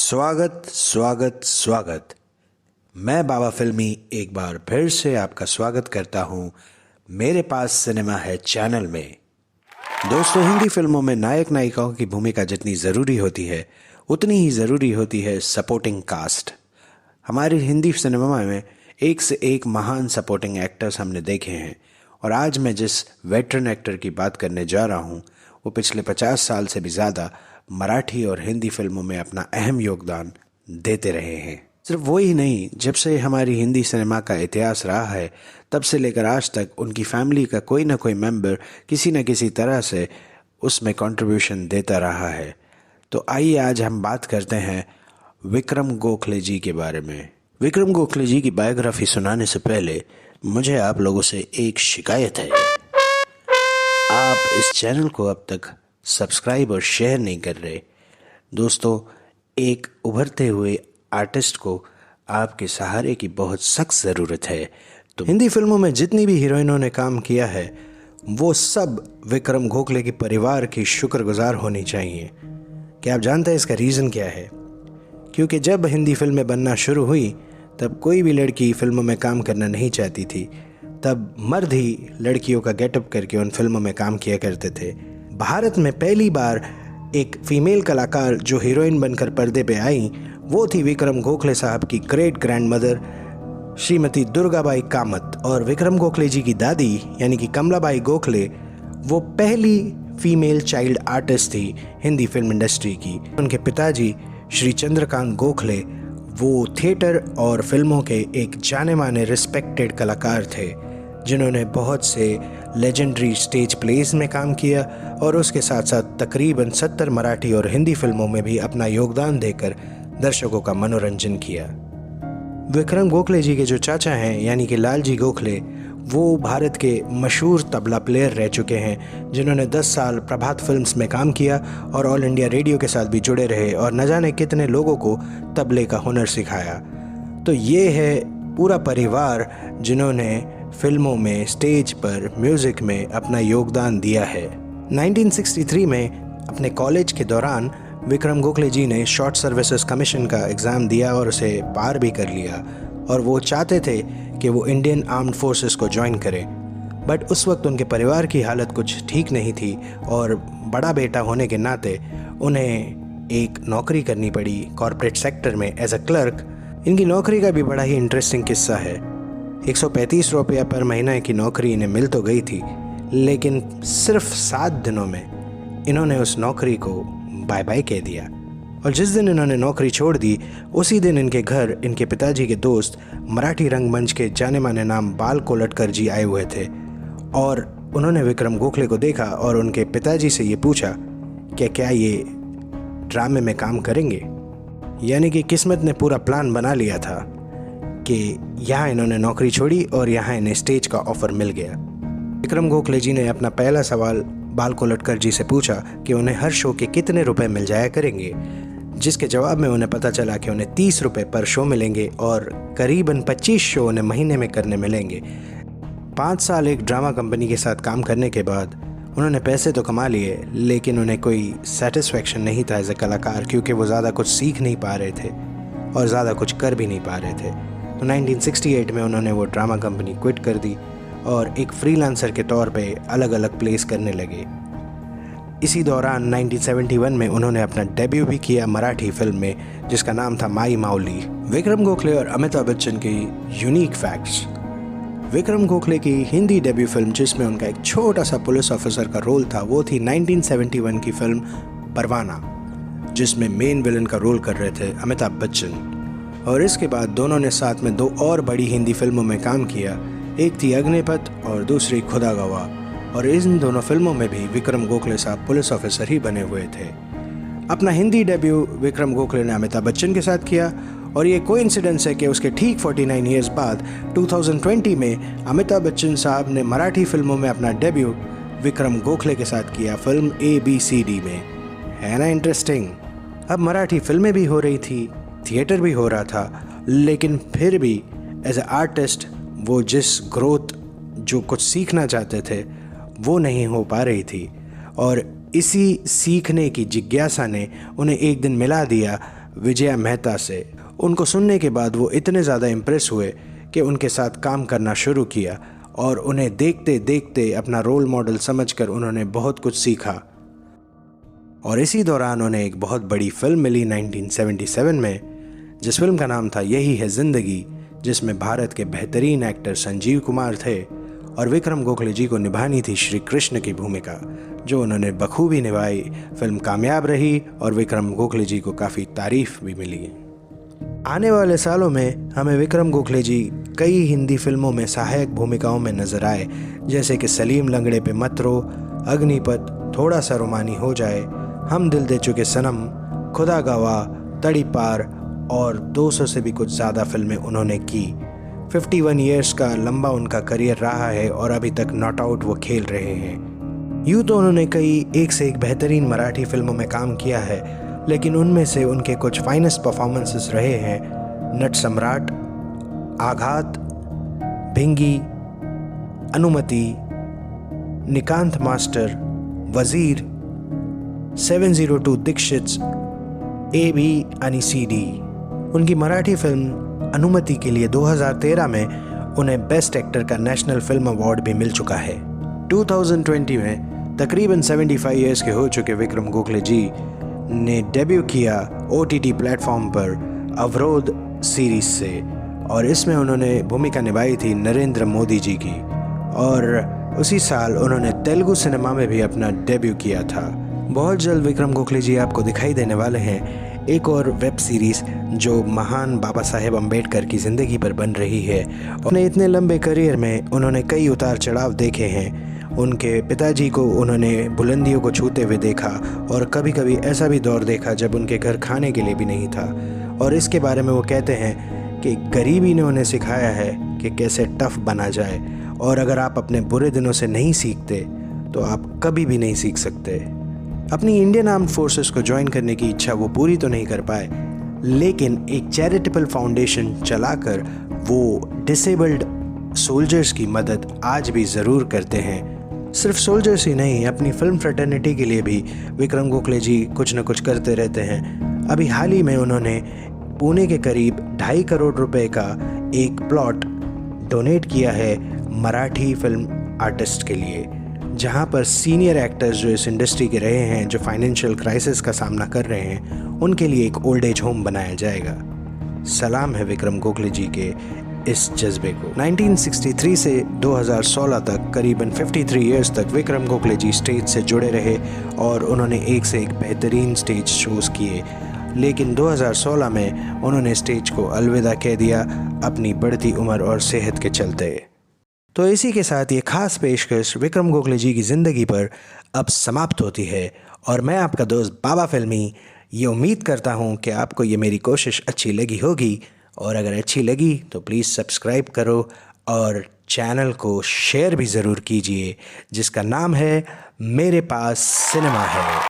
स्वागत स्वागत स्वागत। मैं बाबा फिल्मी एक बार फिर से आपका स्वागत करता हूं मेरे पास सिनेमा है चैनल में। दोस्तों, हिंदी फिल्मों में नायक नायिकाओं की भूमिका जितनी ज़रूरी होती है उतनी ही ज़रूरी होती है सपोर्टिंग कास्ट। हमारी हिंदी सिनेमा में एक से एक महान सपोर्टिंग एक्टर्स हमने देखे हैं और आज मैं जिस वेटरन एक्टर की बात करने जा रहा हूं वो पिछले 50 साल से भी ज़्यादा मराठी और हिंदी फिल्मों में अपना अहम योगदान देते रहे हैं। सिर्फ वो ही नहीं, जब से हमारी हिंदी सिनेमा का इतिहास रहा है तब से लेकर आज तक उनकी फैमिली का कोई ना कोई मेंबर किसी न किसी तरह से उसमें कंट्रीब्यूशन देता रहा है। तो आइए आज हम बात करते हैं विक्रम गोखले जी के बारे में। विक्रम गोखले जी की बायोग्राफी सुनाने से पहले मुझे आप लोगों से एक शिकायत है। आप इस चैनल को अब तक सब्सक्राइब और शेयर नहीं कर रहे। दोस्तों, एक उभरते हुए आर्टिस्ट को आपके सहारे की बहुत सख्त ज़रूरत है। तो हिंदी फिल्मों में जितनी भी हीरोइनों ने काम किया है वो सब विक्रम गोखले के परिवार की शुक्रगुजार होनी चाहिए। क्या आप जानते हैं इसका रीज़न क्या है? क्योंकि जब हिंदी फिल्में बनना शुरू हुई तब कोई भी लड़की फिल्मों में काम करना नहीं चाहती थी। तब मर्द ही लड़कियों का गेटअप करके उन फिल्मों में काम किया करते थे। भारत में पहली बार एक फीमेल कलाकार जो हीरोइन बनकर पर्दे पे आई वो थी विक्रम गोखले साहब की great grand mother Shrimati Durgabai Kamat. और विक्रम गोखले जी की दादी यानी कि कमलाबाई गोखले वो पहली फीमेल चाइल्ड आर्टिस्ट थी हिंदी फिल्म इंडस्ट्री की। उनके पिताजी श्री चंद्रकांत गोखले वो थिएटर और फिल्मों के एक जाने माने रिस्पेक्टेड कलाकार थे जिन्होंने बहुत से लेजेंडरी स्टेज प्लेज में काम किया और उसके साथ साथ तकरीबन 70 मराठी और हिंदी फिल्मों में भी अपना योगदान देकर दर्शकों का मनोरंजन किया। विक्रम गोखले जी के जो चाचा हैं यानी कि लालजी गोखले वो भारत के मशहूर तबला प्लेयर रह चुके हैं जिन्होंने 10 साल प्रभात फिल्म्स में काम किया और ऑल इंडिया रेडियो के साथ भी जुड़े रहे और न जाने कितने लोगों को तबले का हुनर सिखाया। तो ये है पूरा परिवार जिन्होंने फिल्मों में, स्टेज पर, म्यूज़िक में अपना योगदान दिया है। 1963 में अपने कॉलेज के दौरान विक्रम गोखले जी ने शॉर्ट सर्विसेज कमीशन का एग्ज़ाम दिया और उसे पार भी कर लिया और वो चाहते थे कि वो इंडियन आर्म्ड फोर्सेस को ज्वाइन करें। बट उस वक्त उनके परिवार की हालत कुछ ठीक नहीं थी और बड़ा बेटा होने के नाते उन्हें एक नौकरी करनी पड़ी कॉरपोरेट सेक्टर में एज अ क्लर्क। इनकी नौकरी का भी बड़ा ही इंटरेस्टिंग किस्सा है। 135 रुपया पर महीना की नौकरी इन्हें मिल तो गई थी लेकिन सिर्फ 7 दिनों में इन्होंने उस नौकरी को बाय बाय कह दिया। और जिस दिन इन्होंने नौकरी छोड़ दी उसी दिन इनके घर इनके पिताजी के दोस्त मराठी रंगमंच के जाने माने नाम बाल कोलटकर जी आए हुए थे और उन्होंने विक्रम गोखले को देखा और उनके पिताजी से ये पूछा कि क्या ये ड्रामे में काम करेंगे। यानी कि किस्मत ने पूरा प्लान बना लिया था कि यहाँ इन्होंने नौकरी छोड़ी और यहाँ इन्हें स्टेज का ऑफ़र मिल गया। विक्रम गोखले जी ने अपना पहला सवाल बाल कोलटकर जी से पूछा कि उन्हें हर शो के कितने रुपए मिल जाया करेंगे, जिसके जवाब में उन्हें पता चला कि उन्हें 30 रुपये पर शो मिलेंगे और करीबन 25 शो उन्हें महीने में करने मिलेंगे। 5 साल एक ड्रामा कंपनी के साथ काम करने के बाद उन्होंने पैसे तो कमा लिए लेकिन उन्हें कोई सेटिस्फेक्शन नहीं था एज ए कलाकार, क्योंकि वो ज़्यादा कुछ सीख नहीं पा रहे थे और ज़्यादा कुछ कर भी नहीं पा रहे थे। तो 1968 में उन्होंने वो ड्रामा कंपनी क्विट कर दी और एक फ्रीलांसर के तौर पे अलग अलग प्लेस करने लगे। इसी दौरान 1971 में उन्होंने अपना डेब्यू भी किया मराठी फिल्म में जिसका नाम था माई माउली। विक्रम गोखले और अमिताभ बच्चन के यूनिक फैक्ट्स। विक्रम गोखले की हिंदी डेब्यू फिल्म जिसमें उनका एक छोटा सा पुलिस ऑफिसर का रोल था वो थी 1971 की फिल्म परवाना, जिसमें मेन विलन का रोल कर रहे थे अमिताभ बच्चन। और इसके बाद दोनों ने साथ में 2 और बड़ी हिंदी फिल्मों में काम किया, एक थी अग्निपथ और दूसरी खुदा गवाह। और इन दोनों फिल्मों में भी विक्रम गोखले साहब पुलिस ऑफिसर ही बने हुए थे। अपना हिंदी डेब्यू विक्रम गोखले ने अमिताभ बच्चन के साथ किया और ये कोइंसिडेंस है कि उसके ठीक 49 ईयर्स बाद 2020 में अमिताभ बच्चन साहब ने मराठी फिल्मों में अपना डेब्यू विक्रम गोखले के साथ किया फिल्म ABCD में। है ना इंटरेस्टिंग? अब मराठी फिल्में भी हो रही थी, थिएटर भी हो रहा था, लेकिन फिर भी एज ए आर्टिस्ट वो जिस ग्रोथ जो कुछ सीखना चाहते थे वो नहीं हो पा रही थी। और इसी सीखने की जिज्ञासा ने उन्हें एक दिन मिला दिया विजया मेहता से। उनको सुनने के बाद वो इतने ज़्यादा इम्प्रेस हुए कि उनके साथ काम करना शुरू किया और उन्हें देखते देखते अपना रोल मॉडल समझकर उन्होंने बहुत कुछ सीखा। और इसी दौरान उन्हें एक बहुत बड़ी फिल्म मिली 1977 में, जिस फिल्म का नाम था यही है ज़िंदगी, जिसमें भारत के बेहतरीन एक्टर संजीव कुमार थे और विक्रम गोखले जी को निभानी थी श्री कृष्ण की भूमिका, जो उन्होंने बखूबी निभाई। फिल्म कामयाब रही और विक्रम गोखले जी को काफ़ी तारीफ भी मिली। आने वाले सालों में हमें विक्रम गोखले जी कई हिंदी फिल्मों में सहायक भूमिकाओं में नजर आए, जैसे कि सलीम लंगड़े पे मत रो, अग्निपथ, थोड़ा सा रोमानी हो जाए, हम दिल दे चुके सनम, खुदा गवाह, तड़ी पार और 200 से भी कुछ ज़्यादा फिल्में उन्होंने की। 51 ईयर्स का लंबा उनका करियर रहा है और अभी तक नॉट आउट वो खेल रहे हैं। यूँ तो उन्होंने कई एक से एक बेहतरीन मराठी फिल्मों में काम किया है, लेकिन उनमें से उनके कुछ फाइनेस्ट परफॉर्मेंसेस रहे हैं नट सम्राट, आघात, भिंगी, अनुमति, निकांत मास्टर, वजीर, 702 दीक्षित, ए बी आणि सी डी। उनकी मराठी फिल्म अनुमति के लिए 2013 में उन्हें बेस्ट एक्टर का नेशनल फिल्म अवार्ड भी मिल चुका है। 2020 में तकरीबन 75 ईयर्स के हो चुके विक्रम गोखले जी ने डेब्यू किया OTT प्लेटफॉर्म पर अवरोध सीरीज से, और इसमें उन्होंने भूमिका निभाई थी नरेंद्र मोदी जी की। और उसी साल उन्होंने तेलुगु सिनेमा में भी अपना डेब्यू किया था। बहुत जल्द विक्रम गोखले जी आपको दिखाई देने वाले हैं एक और वेब सीरीज़ जो महान बाबा साहेब अम्बेडकर की ज़िंदगी पर बन रही है। अपने इतने लंबे करियर में उन्होंने कई उतार चढ़ाव देखे हैं। उनके पिताजी को उन्होंने बुलंदियों को छूते हुए देखा और कभी कभी ऐसा भी दौर देखा जब उनके घर खाने के लिए भी नहीं था। और इसके बारे में वो कहते हैं कि गरीबी ने उन्हें सिखाया है कि कैसे टफ बना जाए, और अगर आप अपने बुरे दिनों से नहीं सीखते तो आप कभी भी नहीं सीख सकते। अपनी इंडियन आर्म्ड फोर्सेस को ज्वाइन करने की इच्छा वो पूरी तो नहीं कर पाए, लेकिन एक चैरिटेबल फाउंडेशन चलाकर वो डिसेबल्ड सोल्जर्स की मदद आज भी ज़रूर करते हैं। सिर्फ सोल्जर्स ही नहीं, अपनी फिल्म फ्रेटर्निटी के लिए भी विक्रम गोखले जी कुछ न कुछ करते रहते हैं। अभी हाल ही में उन्होंने पुणे के करीब 2.5 करोड़ रुपए का एक प्लॉट डोनेट किया है मराठी फिल्म आर्टिस्ट के लिए, जहां पर सीनियर एक्टर्स जो इस इंडस्ट्री के रहे हैं, जो फाइनेंशियल क्राइसिस का सामना कर रहे हैं, उनके लिए एक ओल्ड एज होम बनाया जाएगा। सलाम है विक्रम गोखले जी के इस जज्बे को। 1963 से 2016 तक करीबन 53 इयर्स तक विक्रम गोखले जी स्टेज से जुड़े रहे और उन्होंने एक से एक बेहतरीन स्टेज शोज़ किए, लेकिन 2016 में उन्होंने स्टेज को अलविदा कह दिया अपनी बढ़ती उम्र और सेहत के चलते। तो इसी के साथ ये खास पेशकश विक्रम गोखले जी की ज़िंदगी पर अब समाप्त होती है, और मैं आपका दोस्त बाबा फिल्मी ये उम्मीद करता हूँ कि आपको ये मेरी कोशिश अच्छी लगी होगी, और अगर अच्छी लगी तो प्लीज़ सब्सक्राइब करो और चैनल को शेयर भी ज़रूर कीजिए, जिसका नाम है मेरे पास सिनेमा है।